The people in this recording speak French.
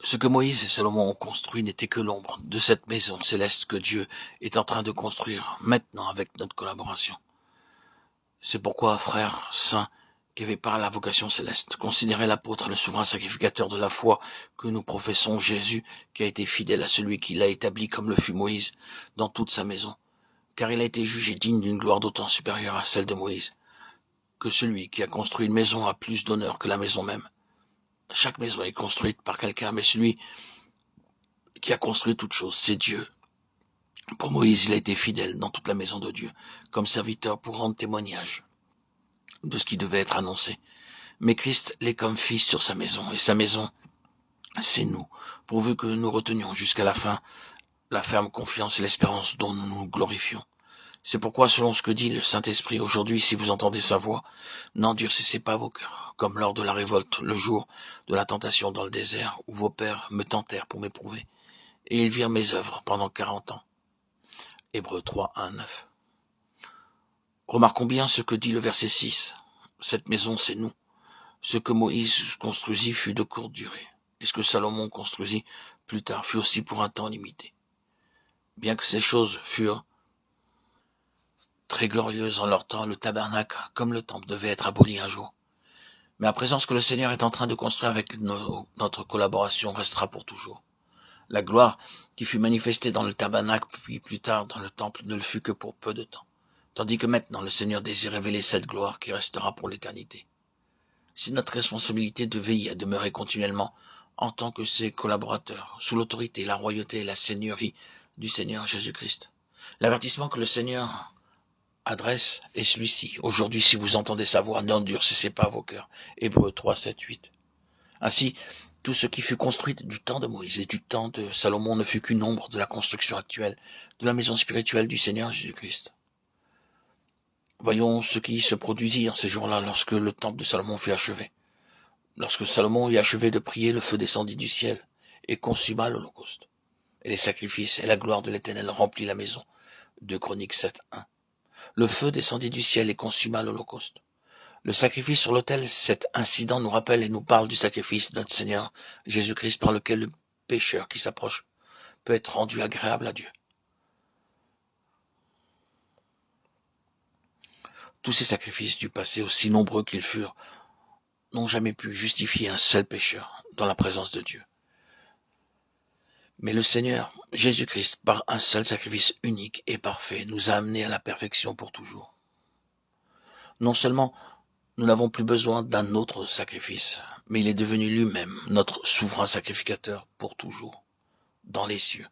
Ce que Moïse et Salomon ont construit n'était que l'ombre de cette maison céleste que Dieu est en train de construire maintenant avec notre collaboration. C'est pourquoi, frères saints, qui avaient par la vocation céleste, considérez l'apôtre le souverain sacrificateur de la foi que nous professons, Jésus, qui a été fidèle à celui qui l'a établi comme le fut Moïse dans toute sa maison, car il a été jugé digne d'une gloire d'autant supérieure à celle de Moïse, que celui qui a construit une maison a plus d'honneur que la maison même. Chaque maison est construite par quelqu'un, mais celui qui a construit toute chose, c'est Dieu. Pour Moïse, il a été fidèle dans toute la maison de Dieu, comme serviteur pour rendre témoignage de ce qui devait être annoncé. Mais Christ l'est comme fils sur sa maison, et sa maison, c'est nous, pourvu que nous retenions jusqu'à la fin la ferme confiance et l'espérance dont nous nous glorifions. C'est pourquoi, selon ce que dit le Saint-Esprit, aujourd'hui, si vous entendez sa voix, n'endurcissez pas vos cœurs, comme lors de la révolte, le jour de la tentation dans le désert, où vos pères me tentèrent pour m'éprouver, et ils virent mes œuvres pendant 40 ans. Hébreux 3, 1, 9. Remarquons bien ce que dit le verset 6. Cette maison, c'est nous. Ce que Moïse construisit fut de courte durée, et ce que Salomon construisit plus tard fut aussi pour un temps limité. Bien que ces choses furent très glorieuses en leur temps, le tabernacle, comme le temple, devait être aboli un jour. Mais à présent, ce que le Seigneur est en train de construire avec notre collaboration restera pour toujours. La gloire qui fut manifestée dans le tabernacle, puis plus tard dans le temple, ne le fut que pour peu de temps. Tandis que maintenant, le Seigneur désire révéler cette gloire qui restera pour l'éternité. C'est notre responsabilité de veiller à demeurer continuellement en tant que ses collaborateurs, sous l'autorité, la royauté et la seigneurie du Seigneur Jésus-Christ. L'avertissement que le Seigneur adresse est celui-ci. Aujourd'hui, si vous entendez sa voix, n'endurcissez pas vos cœurs. Hébreux 3, 7, 8. Ainsi, tout ce qui fut construit du temps de Moïse et du temps de Salomon ne fut qu'une ombre de la construction actuelle de la maison spirituelle du Seigneur Jésus-Christ. Voyons ce qui se produisit en ces jours-là lorsque le temple de Salomon fut achevé. Lorsque Salomon eut achevé de prier, le feu descendit du ciel et consuma l'holocauste. Et les sacrifices et la gloire de l'Éternel remplit la maison. 2 Chroniques 7, 1. Le feu descendit du ciel et consuma l'holocauste. Le sacrifice sur l'autel, cet incident nous rappelle et nous parle du sacrifice de notre Seigneur Jésus-Christ par lequel le pécheur qui s'approche peut être rendu agréable à Dieu. Tous ces sacrifices du passé, aussi nombreux qu'ils furent, n'ont jamais pu justifier un seul pécheur dans la présence de Dieu. Mais le Seigneur Jésus-Christ, par un seul sacrifice unique et parfait, nous a amenés à la perfection pour toujours. Non seulement nous n'avons plus besoin d'un autre sacrifice, mais il est devenu lui-même notre souverain sacrificateur pour toujours, dans les cieux.